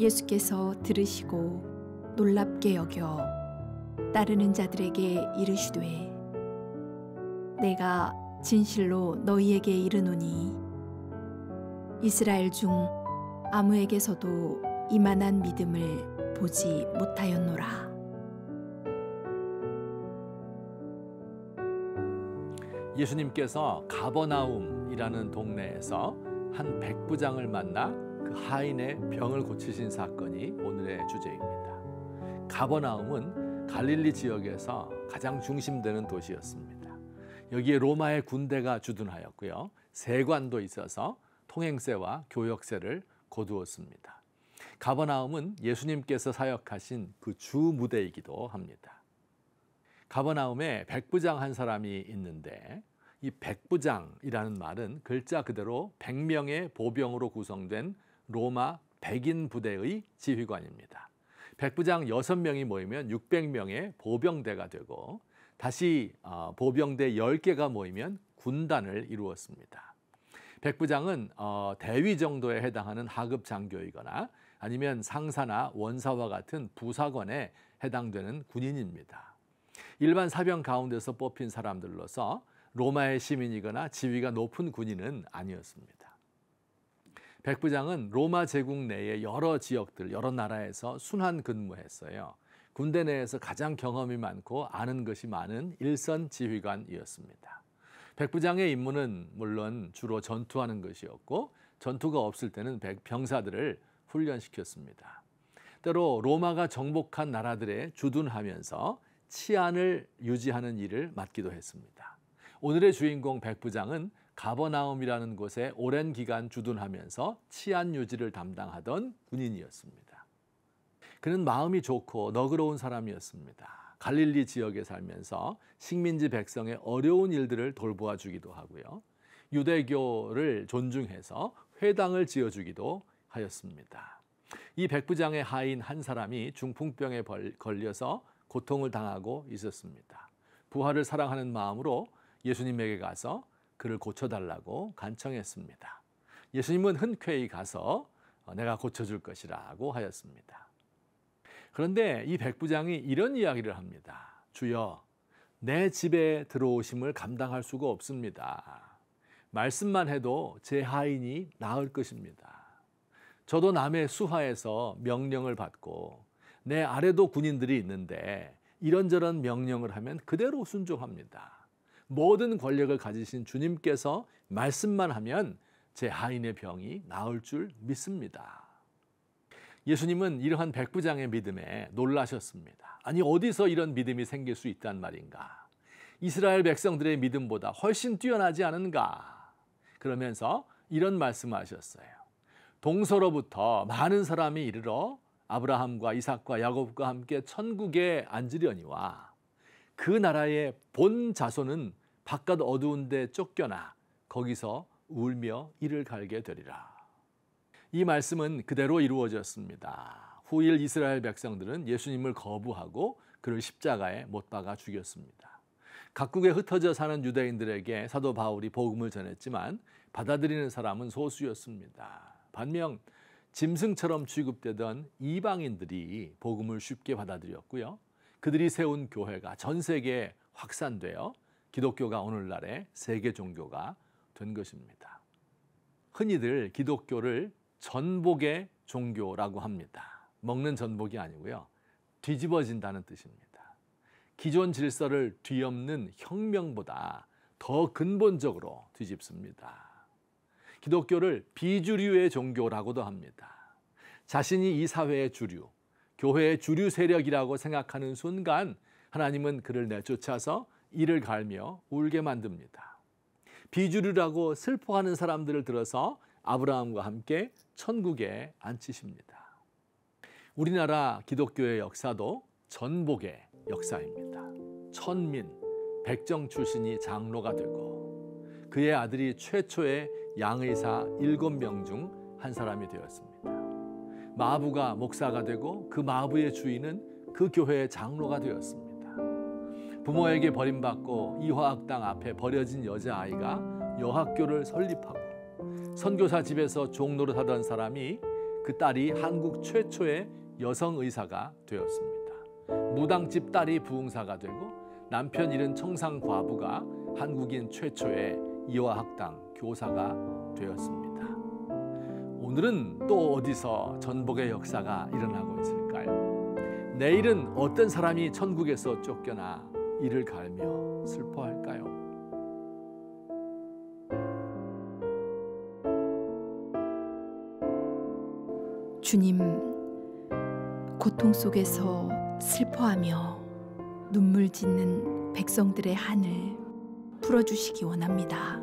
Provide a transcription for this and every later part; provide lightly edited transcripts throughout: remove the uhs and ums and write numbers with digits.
예수께서 들으시고 놀랍게 여겨 따르는 자들에게 이르시되 내가 진실로 너희에게 이르노니 이스라엘 중 아무에게서도 이만한 믿음을 보지 못하였노라. 예수님께서 가버나움이라는 동네에서 한 백부장을 만나 그 하인의 병을 고치신 사건이 오늘의 주제입니다. 가버나움은 갈릴리 지역에서 가장 중심되는 도시였습니다. 여기에 로마의 군대가 주둔하였고요. 세관도 있어서 통행세와 교역세를 거두었습니다. 가버나움은 예수님께서 사역하신 그 주 무대이기도 합니다. 가버나움에 백부장 한 사람이 있는데 이 백부장이라는 말은 글자 그대로 100명의 보병으로 구성된 로마 백인 부대의 지휘관입니다. 백부장 6명이 모이면 600명의 보병대가 되고 다시 보병대 10개가 모이면 군단을 이루었습니다. 백부장은 대위 정도에 해당하는 하급 장교이거나 아니면 상사나 원사와 같은 부사관에 해당되는 군인입니다. 일반 사병 가운데서 뽑힌 사람들로서 로마의 시민이거나 지위가 높은 군인은 아니었습니다. 백부장은 로마 제국 내의 여러 지역들, 여러 나라에서 순환 근무했어요. 군대 내에서 가장 경험이 많고 아는 것이 많은 일선 지휘관이었습니다. 백부장의 임무는 물론 주로 전투하는 것이었고 전투가 없을 때는 병사들을 훈련시켰습니다. 때로 로마가 정복한 나라들에 주둔하면서 치안을 유지하는 일을 맡기도 했습니다. 오늘의 주인공 백부장은 가버나움이라는 곳에 오랜 기간 주둔하면서 치안 유지를 담당하던 군인이었습니다. 그는 마음이 좋고 너그러운 사람이었습니다. 갈릴리 지역에 살면서 식민지 백성의 어려운 일들을 돌보아 주기도 하고요. 유대교를 존중해서 회당을 지어주기도 하였습니다. 이 백부장의 하인 한 사람이 중풍병에 걸려서 고통을 당하고 있었습니다. 부활을 사랑하는 마음으로 예수님에게 가서 그를 고쳐달라고 간청했습니다. 예수님은 흔쾌히 가서 내가 고쳐줄 것이라고 하였습니다. 그런데 이 백부장이 이런 이야기를 합니다. 주여, 내 집에 들어오심을 감당할 수가 없습니다. 말씀만 해도 제 하인이 나을 것입니다. 저도 남의 수하에서 명령을 받고 내 아래도 군인들이 있는데 이런저런 명령을 하면 그대로 순종합니다. 모든 권력을 가지신 주님께서 말씀만 하면 제 하인의 병이 나을 줄 믿습니다. 예수님은 이러한 백부장의 믿음에 놀라셨습니다. 아니, 어디서 이런 믿음이 생길 수 있단 말인가? 이스라엘 백성들의 믿음보다 훨씬 뛰어나지 않은가? 그러면서 이런 말씀하셨어요. 동서로부터 많은 사람이 이르러 아브라함과 이삭과 야곱과 함께 천국에 앉으려니와 그 나라의 본 자손은 바깥 어두운 데 쫓겨나 거기서 울며 이를 갈게 되리라. 이 말씀은 그대로 이루어졌습니다. 후일 이스라엘 백성들은 예수님을 거부하고 그를 십자가에 못 박아 죽였습니다. 각국에 흩어져 사는 유대인들에게 사도 바울이 복음을 전했지만 받아들이는 사람은 소수였습니다. 반면 짐승처럼 취급되던 이방인들이 복음을 쉽게 받아들였고요. 그들이 세운 교회가 전 세계에 확산되어 기독교가 오늘날의 세계 종교가 된 것입니다. 흔히들 기독교를 전복의 종교라고 합니다. 먹는 전복이 아니고요. 뒤집어진다는 뜻입니다. 기존 질서를 뒤엎는 혁명보다 더 근본적으로 뒤집습니다. 기독교를 비주류의 종교라고도 합니다. 자신이 이 사회의 주류, 교회의 주류 세력이라고 생각하는 순간 하나님은 그를 내쫓아서 이를 갈며 울게 만듭니다. 비주류라고 슬퍼하는 사람들을 들어서 아브라함과 함께 천국에 앉히십니다. 우리나라 기독교의 역사도 전복의 역사입니다. 천민, 백정 출신이 장로가 되고 그의 아들이 최초의 양의사 7명 중 한 사람이 되었습니다. 마부가 목사가 되고 그 마부의 주인은 그 교회의 장로가 되었습니다. 부모에게 버림받고 이화학당 앞에 버려진 여자아이가 여학교를 설립하고 선교사 집에서 종노릇 하던 사람이 그 그 딸이 한국 최초의 여성 의사가 되었습니다. 무당집 딸이 부흥사가 되고 남편 잃은 청상 과부가 한국인 최초의 이화학당 교사가 되었습니다. 오늘은 또 어디서 전복의 역사가 일어나고 있을까요? 내일은 어떤 사람이 천국에서 쫓겨나 이를 갈며 슬퍼할까요? 주님, 고통 속에서 슬퍼하며 눈물 짓는 백성들의 한을 풀어주시기 원합니다.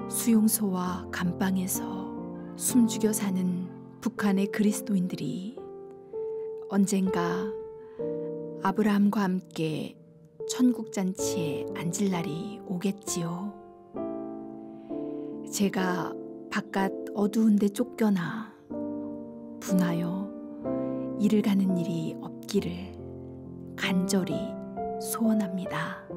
수용소와 감방에서 숨죽여 사는 북한의 그리스도인들이 언젠가 아브라함과 함께 천국잔치에 앉을 날이 오겠지요. 제가 바깥 어두운 데 쫓겨나 분하여 이를 가는 일이 없기를 간절히 소원합니다.